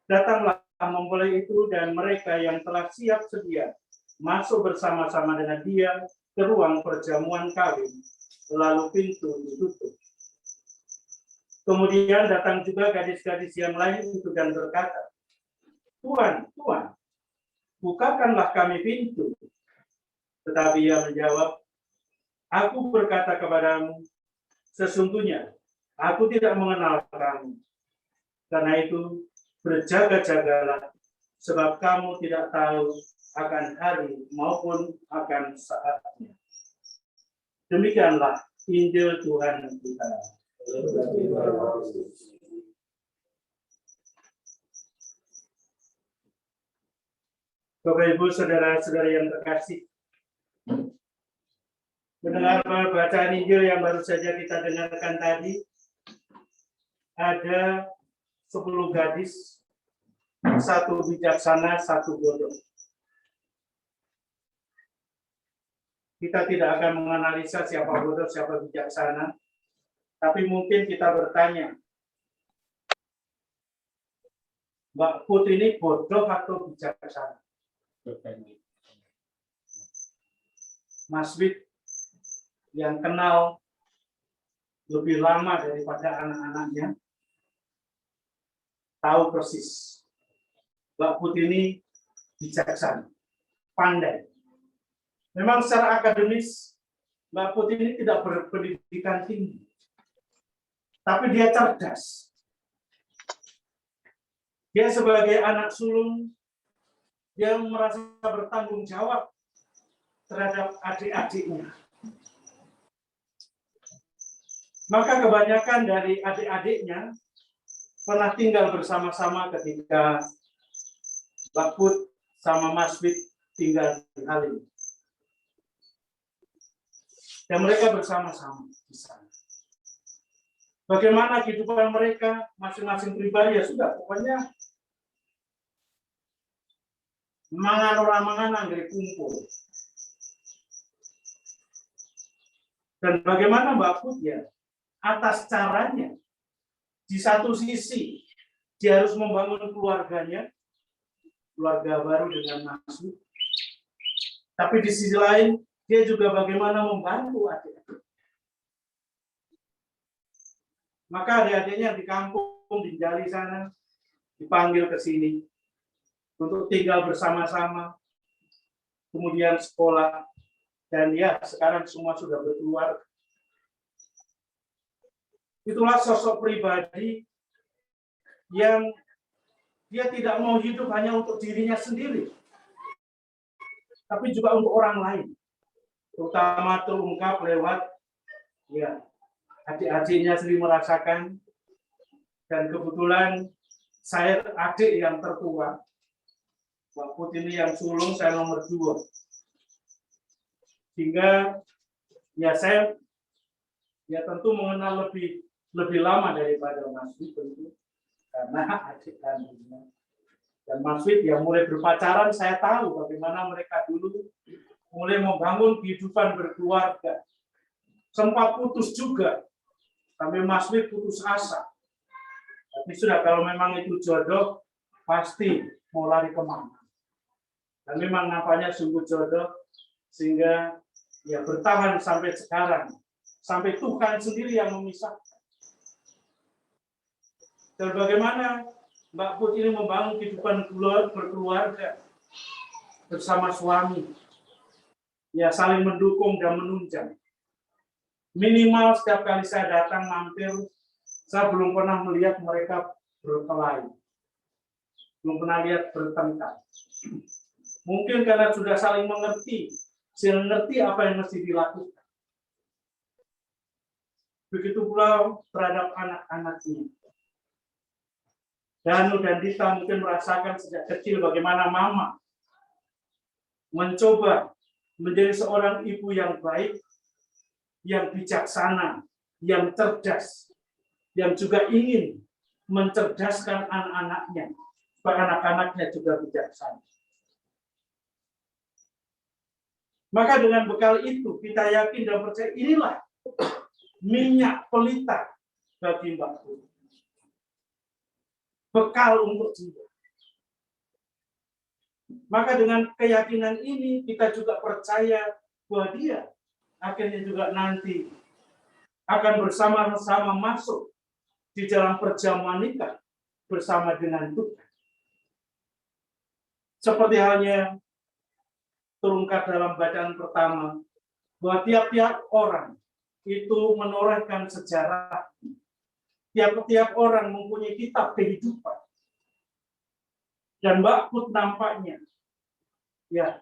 Datanglah mempelai itu dan mereka yang telah siap sedia masuk bersama-sama dengan dia ke ruang perjamuan kawin, lalu pintu ditutup. Kemudian datang juga gadis-gadis yang lain itu dan berkata, Tuan, Tuan, bukakanlah kami pintu. Tetapi ia menjawab, Aku berkata kepadamu, sesungguhnya aku tidak mengenal kamu. Karena itu, berjaga-jagalah, sebab kamu tidak tahu akan hari maupun akan saatnya. Demikianlah Injil Tuhan kita. Bapak Ibu saudara-saudari yang terkasih, mendengar bacaan Injil yang baru saja kita dengarkan tadi, ada 10 gadis, 1 bijaksana, 1 bodoh. Kita tidak akan menganalisa siapa bodoh, siapa bijaksana, tapi mungkin kita bertanya, Mbak Put ini bodoh atau bijaksana? Mas Wid yang kenal lebih lama daripada anak-anaknya, tahu persis. Mbak Put ini bijaksana, pandai. Memang secara akademis, Mbak Put ini tidak berpendidikan tinggi. Tapi dia cerdas. Dia sebagai anak sulung, dia merasa bertanggung jawab terhadap adik-adiknya. Maka kebanyakan dari adik-adiknya pernah tinggal bersama-sama ketika Mbak Put sama Mas Wid tinggal di Halim. Dan mereka bersama-sama di sana. Bagaimana kehidupan mereka masing-masing pribadi, ya sudah, pokoknya mangan dari kumpul. Dan bagaimana Mbak Put ya, atas caranya, di satu sisi dia harus membangun keluarganya, keluarga baru dengan Mas Wid. Tapi di sisi lain, dia juga bagaimana membantu adik-adik. Maka adik-adiknya di kampung, di Jali sana, dipanggil ke sini untuk tinggal bersama-sama, kemudian sekolah, dan ya sekarang semua sudah berkeluarga. Itulah sosok pribadi yang dia tidak mau hidup hanya untuk dirinya sendiri, tapi juga untuk orang lain, terutama terungkap lewat ya adik-adiknya sendiri merasakan. Dan kebetulan saya adik yang tertua, Mbak Put ini yang sulung, saya nomor 2. Sehingga ya saya ya tentu mengenal lebih lama daripada Mas Wid tentu, karena adik kandungnya. Dan Mas Wid yang mulai berpacaran, saya tahu bagaimana mereka dulu mulai membangun kehidupan berkeluarga. Sempat putus juga, sampai Mas Wid putus asa. Tapi sudah, kalau memang itu jodoh, pasti mau lari kemana. Dan memang nampaknya sungguh jodoh, sehingga ya bertahan sampai sekarang. Sampai Tuhan sendiri yang memisahkan. Dan bagaimana Mbak Put ini membangun kehidupan berkeluarga bersama suami. Ya saling mendukung dan menunjang. Minimal setiap kali saya datang mampir, saya belum pernah melihat mereka berkelahi. Belum pernah lihat bertengkar. Mungkin karena sudah saling mengerti, sehingga mengerti apa yang mesti dilakukan. Begitu pula terhadap anak-anaknya. Danu dan Dita mungkin merasakan sejak kecil bagaimana mama mencoba menjadi seorang ibu yang baik, yang bijaksana, yang cerdas, yang juga ingin mencerdaskan anak-anaknya, supaya anak-anaknya juga bijaksana. Maka dengan bekal itu, kita yakin dan percaya inilah minyak pelita bagi Mbak Put. Bekal untuk jiwa. Maka dengan keyakinan ini kita juga percaya bahwa dia akhirnya juga nanti akan bersama-sama masuk di dalam perjamuan nikah bersama dengan Tuhan. Seperti halnya terungkap dalam bacaan pertama, bahwa tiap-tiap orang itu menorehkan sejarah. Tiap-tiap orang mempunyai kitab kehidupan. Dan Mbak Put nampaknya, ya,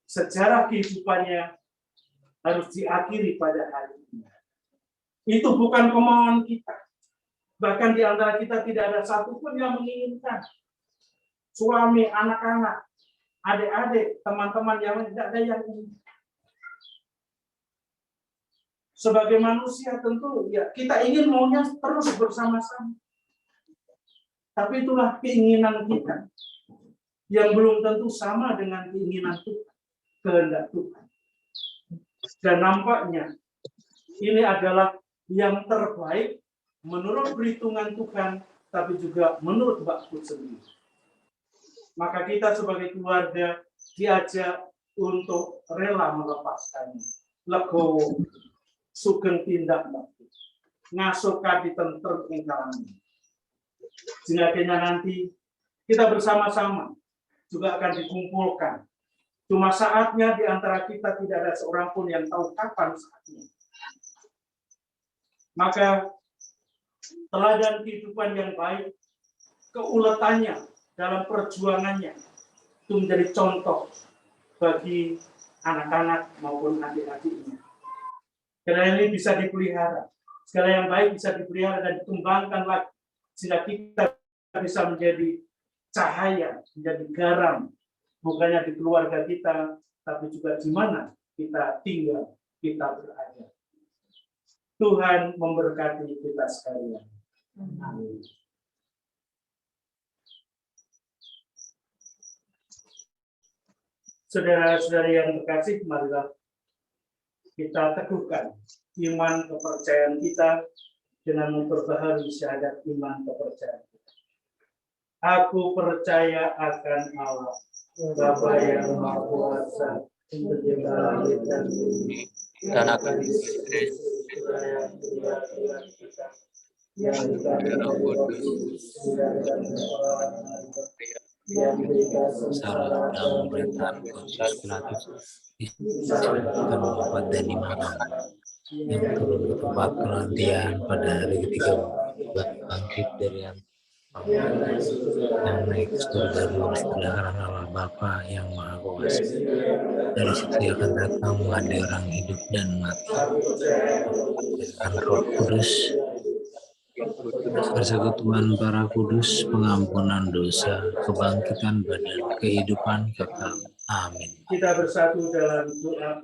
sejarah kehidupannya harus diakhiri pada hari ini. Itu bukan kemauan kita. Bahkan di antara kita tidak ada satupun yang menginginkan. Suami, anak-anak, adik-adik, teman-teman yang tidak ada yang ingin. Sebagai manusia tentu ya kita ingin maunya terus bersama-sama. Tapi itulah keinginan kita yang belum tentu sama dengan keinginan Tuhan, kehendak Tuhan. Dan nampaknya ini adalah yang terbaik menurut perhitungan Tuhan, tapi juga menurut Mbak Put sendiri. Maka kita sebagai keluarga diajak untuk rela melepaskannya. Legowo, sugeng tindak Mbak Put. Ngasuh kadi tentrem ing kalangan. Sehingga akhirnya nanti kita bersama-sama juga akan dikumpulkan. Cuma saatnya di antara kita tidak ada seorang pun yang tahu kapan saatnya. Maka teladan kehidupan yang baik, keuletannya dalam perjuangannya itu menjadi contoh bagi anak-anak maupun adik-adiknya. Karena ini bisa dipelihara. Segala yang baik bisa dipelihara dan dikembangkan lagi sehingga kita bisa menjadi cahaya, menjadi garam, bukannya di keluarga kita, tapi juga di mana kita tinggal, kita berada. Tuhan memberkati kita sekalian. Amin. Saudara-saudari yang terkasih, marilah kita teguhkan iman kepercayaan kita dengan memperbaharui syahadat iman kepercayaan kita. Aku percaya akan Allah, Bapa yang Maha Kuasa, Pencipta langit dan bumi, dan akan yang dalam salah dalam pemerintahan Pontius Pilatus disebutkan wafat dan dimakamkan, yang turun ke tempat penantian pada hari ketiga bangkit dari yang naik ke surga dua sedangkan Allah Bapa yang Maha Kuasa. Dari situ dia akan datang mengadili orang hidup dan mati. Dan Roh Kudus, persekutuan para kudus, pengampunan dosa, kebangkitan badan, kehidupan kekal. Amin. Kita bersatu dalam doa.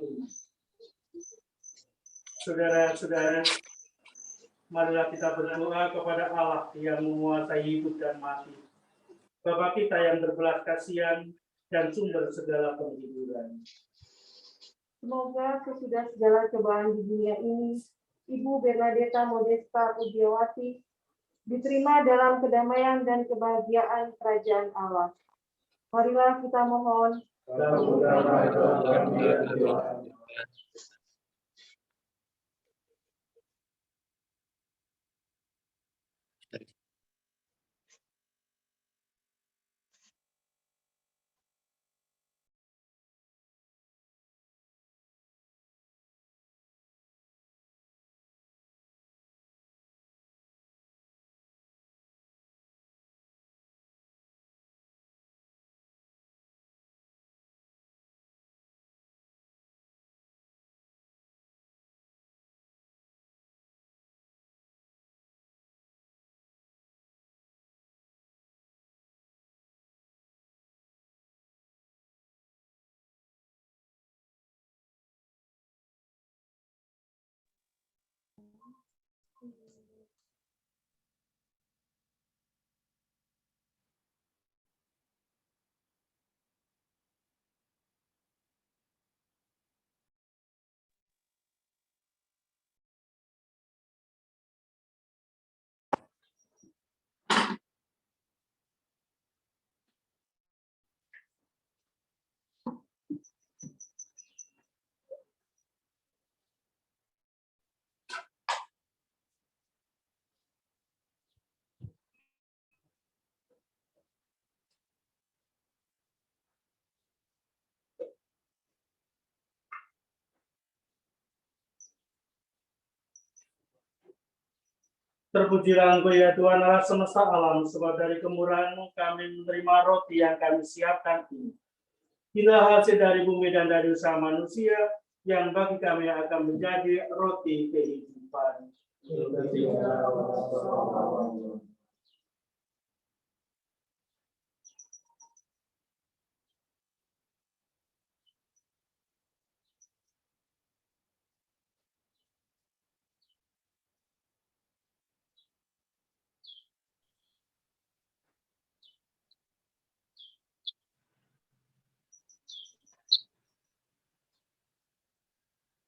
Saudara-saudara, marilah kita berdoa kepada Allah yang menguasai hidup dan mati. Bapa kita yang berbelas kasihan dan sumber segala penghiburan. Semoga sesudah segala cobaan di dunia ini, Ibu Bernadetta Modesta Pujiawati diterima dalam kedamaian dan kebahagiaan kerajaan Allah. Marilah kita mohon. Terpujilah Engkau ya Tuhan Allah semesta alam, sebab dari kemurahan-Mu kami menerima roti yang kami siapkan ini. Inilah hasil dari bumi dan dari usaha manusia, yang bagi kami akan menjadi roti kehidupan.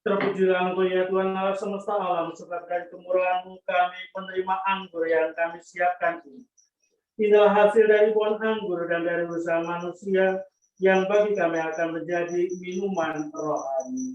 Terpujilah Engkau ya Tuhan Allah semesta alam, sebab dari kemurahan-Mu kami menerima anggur yang kami siapkan ini. Inilah hasil dari pohon anggur dan dari usaha manusia, yang bagi kami akan menjadi minuman rohani.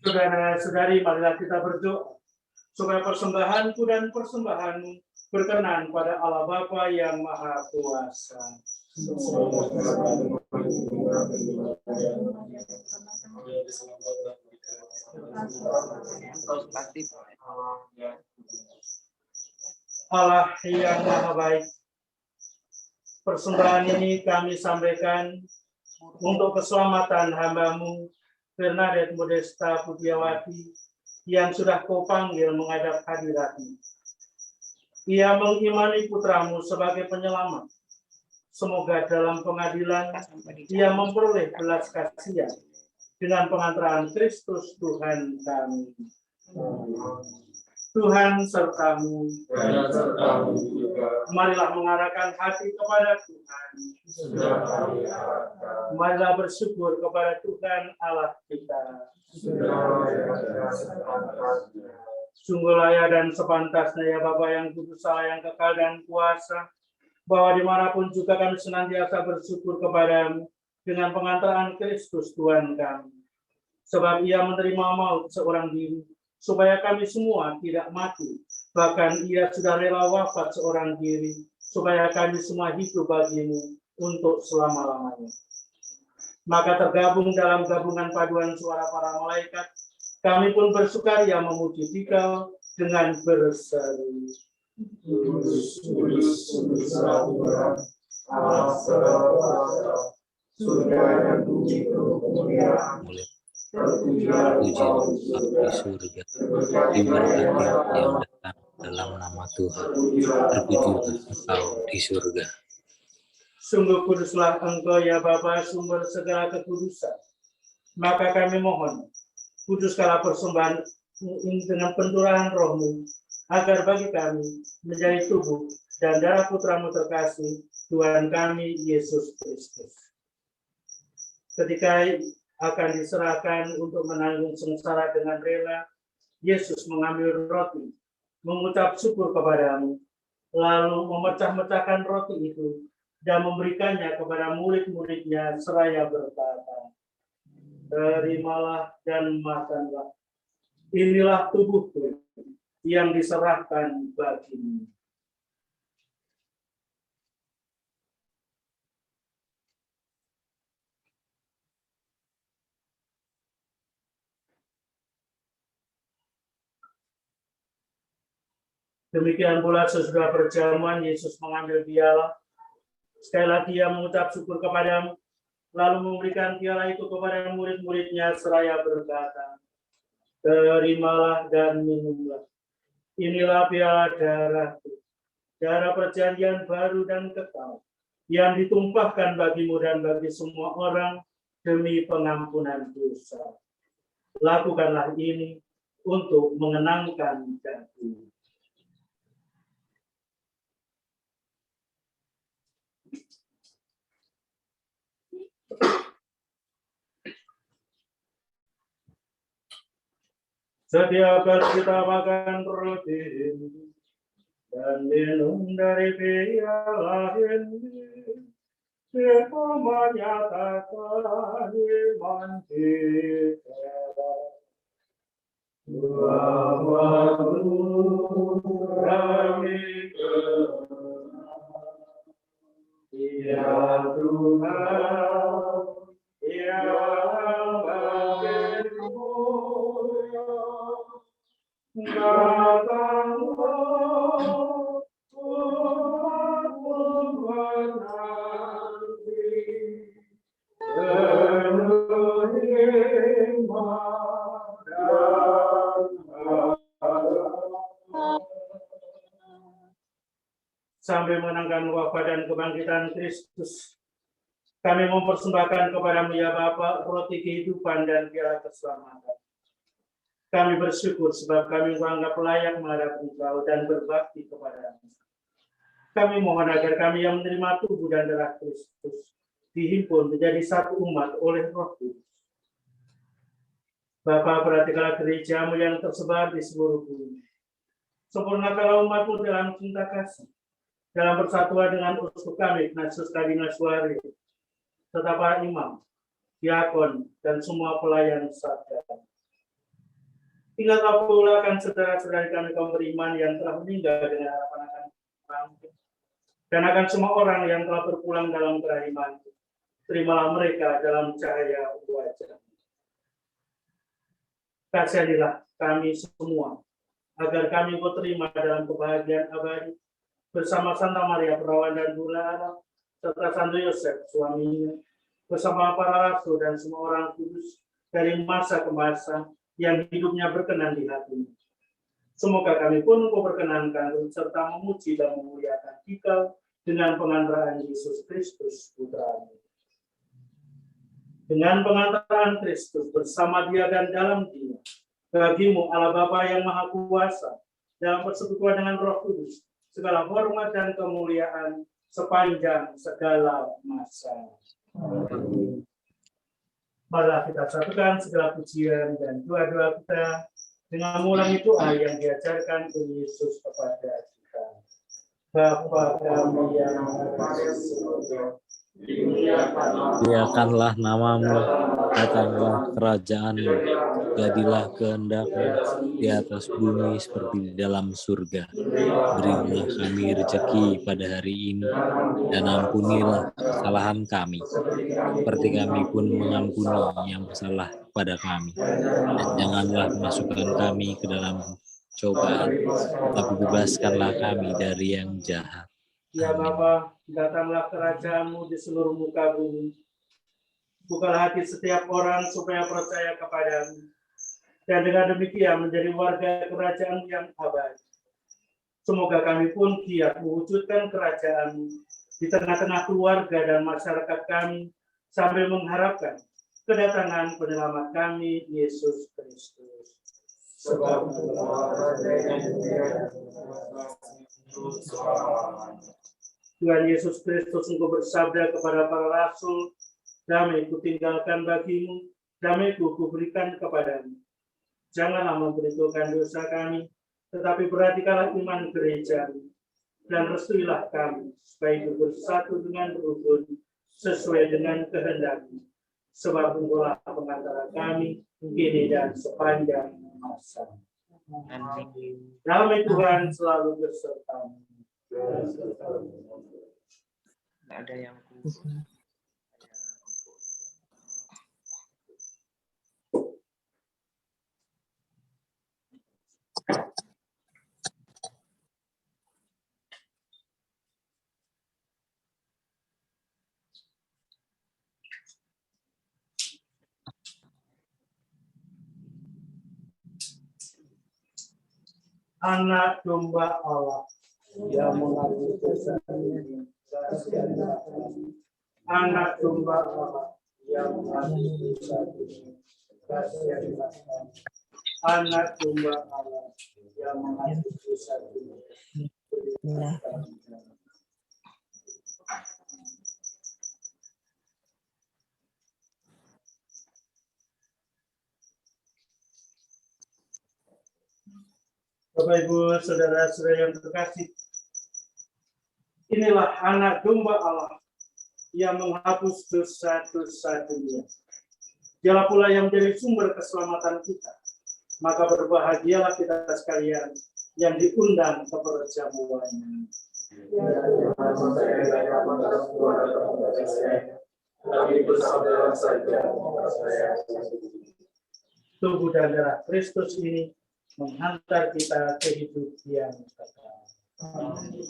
Saudara-saudari, marilah kita berdoa supaya persembahanku dan persembahanmu berkenan pada Allah Bapa yang Maha Kuasa. Allah yang Maha Baik, persembahan ini kami sampaikan untuk keselamatan hamba-Mu, Bernadette Modesta Pujiawati, yang sudah Kau panggil menghadap hadirat-Mu. Ia mengimani putramu sebagai penyelamat. Semoga dalam pengadilan ia memperoleh belas kasihan dengan pengantaran Kristus Tuhan kami. Tuhan sertamu. Marilah mengarahkan hati kepada Tuhan. Marilah bersyukur kepada Tuhan Allah kita. Sungguh layak dan sepantasnya ya Bapa yang kudus, Allah yang kekal dan kuasa, bahwa dimanapun juga kami senantiasa bersyukur kepadamu dengan pengantaran Kristus Tuhan kami. Sebab ia menerima maut seorang diri, supaya kami semua tidak mati. Bahkan ia sudah rela wafat seorang diri, supaya kami semua hidup bagimu untuk selama-lamanya. Maka tergabung dalam gabungan paduan suara para malaikat, kami pun bersukaria memuji Dikau dengan berseru. Puji di surga, diberkati yang datang dalam nama Tuhan. Terpujilah Engkau di surga. Sungguh kuduslah Engkau ya Bapa, sumber segala kekudusan. Maka kami mohon, kuduskanlah persembahan ini dengan pencurahan Roh-Mu, agar bagi kami menjadi tubuh dan darah Putra-Mu terkasih, Tuhan kami Yesus Kristus. Ketika akan diserahkan untuk menanggung sengsara dengan rela, Yesus mengambil roti, mengucap syukur kepadamu, lalu memecah-mecahkan roti itu dan memberikannya kepada murid-muridnya seraya berkata, "Terimalah dan makanlah. Inilah tubuhku yang diserahkan bagimu." Demikian pula sesudah perjamuan, Yesus mengambil piala. Sekali lagi ia mengucap syukur kepadamu, lalu memberikan piala itu kepada murid-muridnya seraya berkata, "Terimalah dan minumlah. Inilah piala darahku, darah perjanjian baru dan kekal, yang ditumpahkan bagimu dan bagi semua orang demi pengampunan dosa. Lakukanlah ini untuk mengenangkan aku." Setiap kali kita makan roti dan minum dari piala ini, kita menyatakan iman kita bahwa kami ya Tuhan, ya Sambil mengenangkan wafat dan kebangkitan Kristus, kami mempersembahkan kepadamu ya Bapa roti kehidupan dan piala keselamatan. Kami bersyukur sebab kami menganggap layak menghadap Engkau dan berbakti kepadamu. Kami mohon agar kami yang menerima tubuh dan darah Kristus dihimpun menjadi satu umat oleh Roh Kudus. Bapa, perhatikanlah gerejamu yang tersebar di seluruh bumi. Sempurnakanlah umatmu dalam cinta kasih, dalam persatuan dengan uskup kami, Ignatius Kardinal Suarez, serta para imam, diakon, dan semua pelayan sabda. Ingatlah pula akan saudara-saudari kami kaum beriman yang telah meninggal dengan harapan akan bangkit, dan akan semua orang yang telah berpulang dalam kerahiman. Terimalah mereka dalam cahaya wajah. Kasihanilah kami semua, agar kami kau terima dalam kebahagiaan abadi, bersama Santa Maria Perawan dan Bunda Allah, serta Santo Yosef suaminya, bersama para rasul dan semua orang kudus dari masa ke masa yang hidupnya berkenan di hatimu. Semoga kami pun kau perkenankan serta memuji dan memuliakan Dikau dengan pengantaran Yesus Kristus Putra-Mu. Dengan pengantaran Kristus bersama Dia dan dalam Dia, bagimu Allah Bapa yang Maha Kuasa, dalam persekutuan dengan Roh Kudus, segala hormat dan kemuliaan sepanjang segala masa. Amin. Marilah kita satukan segala pujian dan doa-doa kita dengan mengulangi doa yang diajarkan oleh Yesus kepada kita. Bapa kami yang ada di surga, Dimuliakanlah namamu, datanglah kerajaanmu, jadilah kehendakmu di atas bumi seperti di dalam surga. Berilah kami rezeki pada hari ini, dan ampunilah kesalahan kami, seperti kami pun mengampuni yang bersalah pada kami. Dan janganlah masukkan kami ke dalam cobaan, tapi bebaskanlah kami dari yang jahat. Ya Bapa, datanglah kerajaan-Mu di seluruh muka bumi. Bukalah hati setiap orang supaya percaya kepadamu, dan dengan demikian menjadi warga kerajaan yang abadi. Semoga kami pun giat mewujudkan kerajaan-Mu di tengah-tengah keluarga dan masyarakat kami, sambil mengharapkan kedatangan penyelamat kami, Yesus Kristus. Sebab Tuhan Yesus Kristus Engkau bersabda kepada para rasul, damai kutinggalkan bagimu, damai kuberikan kepadamu. Janganlah memberitahukan dosa kami, tetapi perhatikanlah iman gereja-Mu, dan restuilah kami, supaya bersatu dengan rukun, sesuai dengan kehendak-Mu. Sebab Engkaulah pengantara kami, kini dan sepanjang masa. Damai Tuhan selalu besertamu. Ada yang Anak domba Allah yang mengambil dosa dunia. Anak domba Allah yang mengambil dosa dunia. Anak domba Allah yang mengambil dosa dunia. Bapak Ibu saudara-saudara yang terkasih, inilah anak domba Allah yang menghapus dosa-dosa dunia. Dialah pula yang menjadi sumber keselamatan kita. Maka berbahagialah kita sekalian yang diundang ke perjamuannya. Tubuh dan darah Kristus ini menghantar kita ke hidup yang kekal. Amin.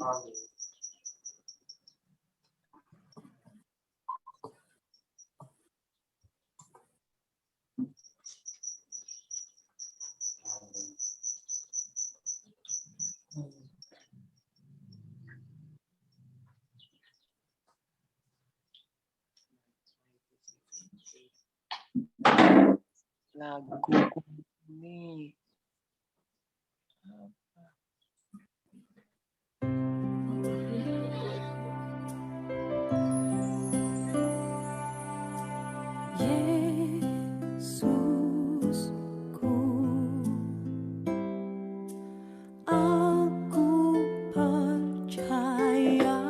Lagu ini Yesusku, aku percaya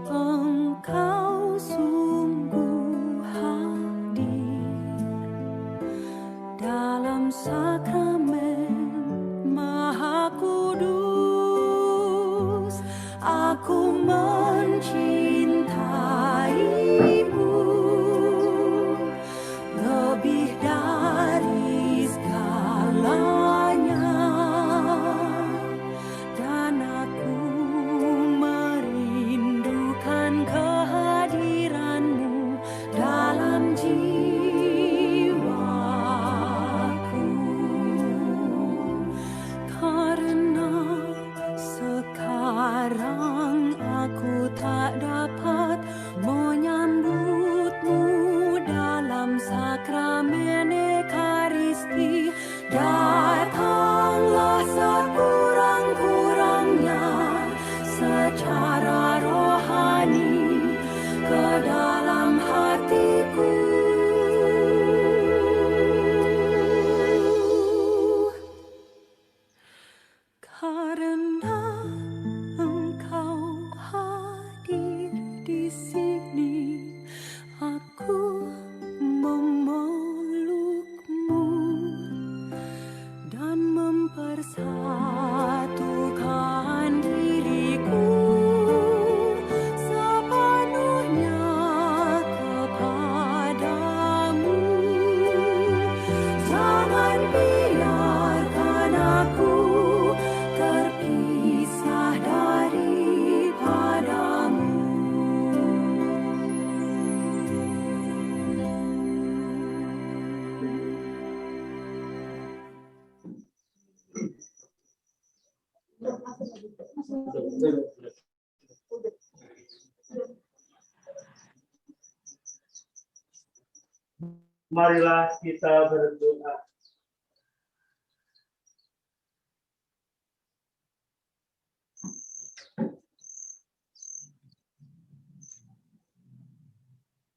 Engkau sungguh hadir dalam sakramen Maha Kudus. Aku mencintaimu lebih dari segalanya, dan aku merindukan kehadiranmu dalam jiwaku. Karena sekarang aku tak dapat menyambutmu dalam sakramen Ekaristi, datanglah sekurang-kurangnya secara rohani ke dalam hatiku. Karena Engkau hadir di sini, aku memelukmu dan mempersatukan diriku sepenuhnya kepadamu. Jangan biarkan aku terpisah daripadamu. Marilah kita berdoa.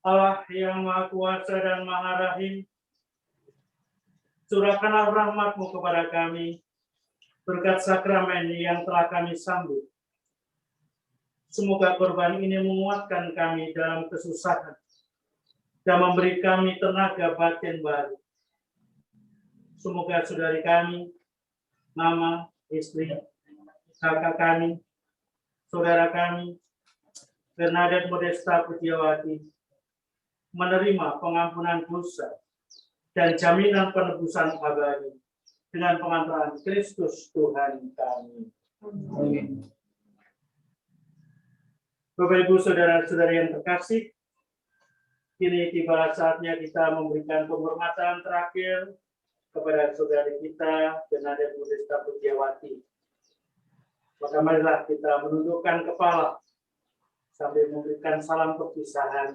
Allah yang Maha Kuasa dan Maha Rahim, curahkanlah rahmat-Mu kepada kami berkat sakramen yang telah kami sambut. Semoga korban ini menguatkan kami dalam kesusahan dan memberi kami tenaga batin baru. Semoga saudari kami, mama, istri, kakak kami, saudara kami, Bernadette Modesta Pujiawati, menerima pengampunan dosa dan jaminan penebusan abadi dengan pengantaran Kristus Tuhan kami. Amin. Bapak Ibu saudara-saudari yang terkasih, kini tiba saatnya kita memberikan penghormatan terakhir kepada saudari kita Bernadette Modesta Pujiawati. Maka marilah kita menundukkan kepala sambil memberikan salam perpisahan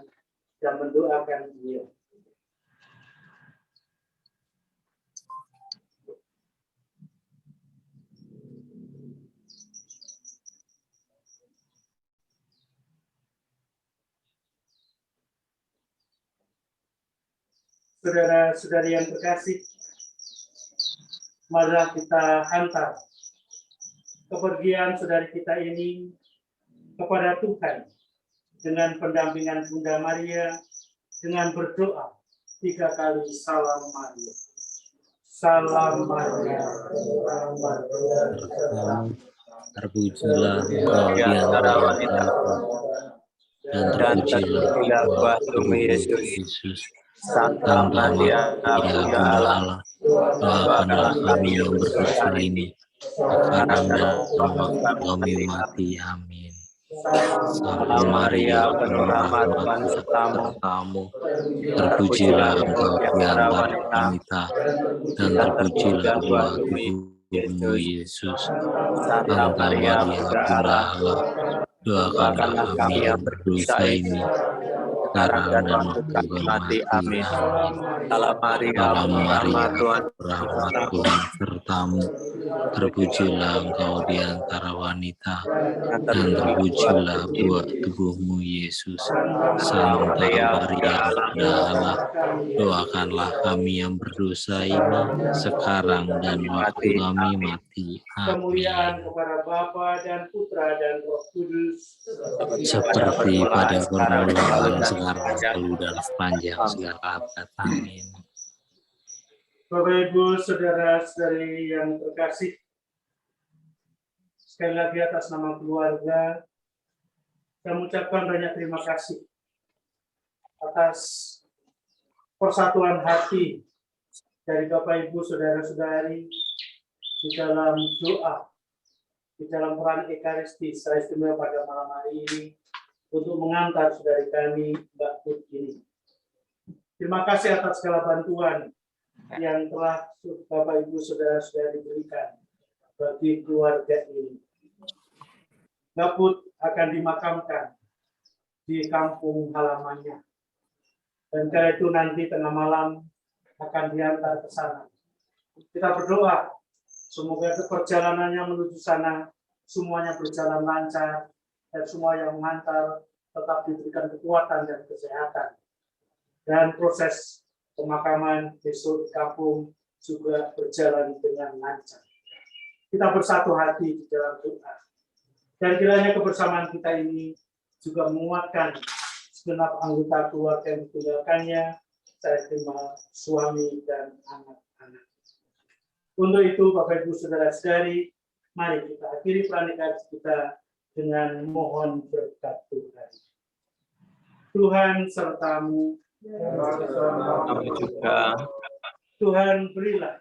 dan mendoakan dia. Saudara-saudari yang terkasih, marilah kita hantar kepergian saudari kita ini kepada Tuhan dengan pendampingan Bunda Maria, dengan berdoa 3 kali salam Maria. Salam Maria, terpujilah Engkau di antara wanita, dan terpujilah buah tubuh Yesus. Santa Maria, Bunda Allah, Doakanlah kami yang berdosa ini, sekarang dan waktu kami mati. Amin. Salam Maria, penuh rahmat, Tuhan sertamu. Terpujilah engkau di antara wanita, dan terpujilah buah tubuhmu, Yesus. Santa Maria, Bunda Allah, doakanlah kami yang berdosa ini, sekarang dan waktu kami mati. Amin. Salam Maria, rahmat Tuhan sertamu. Terpujilah engkau di antara wanita, dan terpujilah buah tubuhmu, Yesus. Santa Maria, Bunda Allah, doakanlah kami yang berdosa ini, sekarang dan waktu kami mati. Kemuliaan Amin. kepada Bapa dan Putra dan Roh Kudus. Seperti pada permulaan, sekarang, selalu, dan sepanjang segala abad. Amin. Bapak Ibu, saudara-saudari yang terkasih, sekali lagi atas nama keluarga, saya mengucapkan banyak terima kasih atas persatuan hati dari Bapak Ibu, saudara-saudari di dalam doa, di dalam peran Ekaristi secara istimewa pada malam hari ini untuk mengantar saudari kami Mbak Put ini. Terima kasih atas segala bantuan yang telah Bapak Ibu saudara-saudari berikan bagi keluarga ini. Mbak Put akan dimakamkan di kampung halamannya, dan karena itu nanti tengah malam akan diantar ke sana. Kita berdoa semoga perjalanannya menuju sana semuanya berjalan lancar, dan semua yang mengantar tetap diberikan kekuatan dan kesehatan. Dan proses pemakaman besok di kampung juga berjalan dengan lancar. Kita bersatu hati di dalam doa. Dan kiranya kebersamaan kita ini juga menguatkan segenap anggota keluarga yang ditinggalkannya, saya terima suami dan anak-anak. Untuk itu, Bapak Ibu saudara-saudari, mari kita akhiri pernikahan kita dengan mohon berkat Tuhan. Tuhan sertamu. Kami juga. Tuhan berilah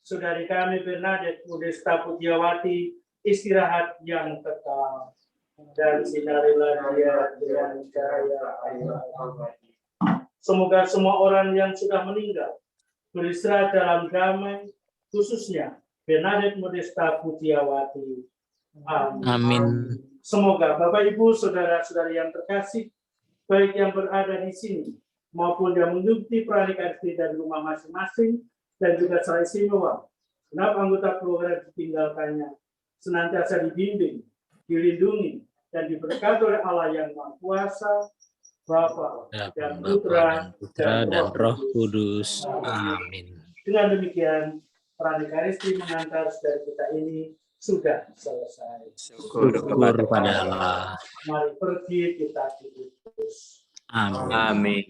saudari kami Bernadette Modesta Putiawati istirahat yang kekal, dan sinarilah dia dengan cahaya Allah. Semoga semua orang yang sudah meninggal beristirahat dalam damai, khususnya Bernadette Modesta Putiawati. Amin. Amin. Semoga Bapak Ibu saudara-saudari yang terkasih, baik yang berada di sini maupun yang mengikuti pernikahan dari rumah masing-masing, dan juga secara istimewa genap anggota keluarga ditinggalkannya senantiasa dibimbing, dilindungi, dan diberkati oleh Allah yang Maha Kuasa, Bapa dan Putra dan Roh Kudus. Amin. Dengan demikian, pernikahan istri mengantar saudara kita ini sudah selesai. Syukur pada Allah. Mari pergi kita diutus. Amin. Amin.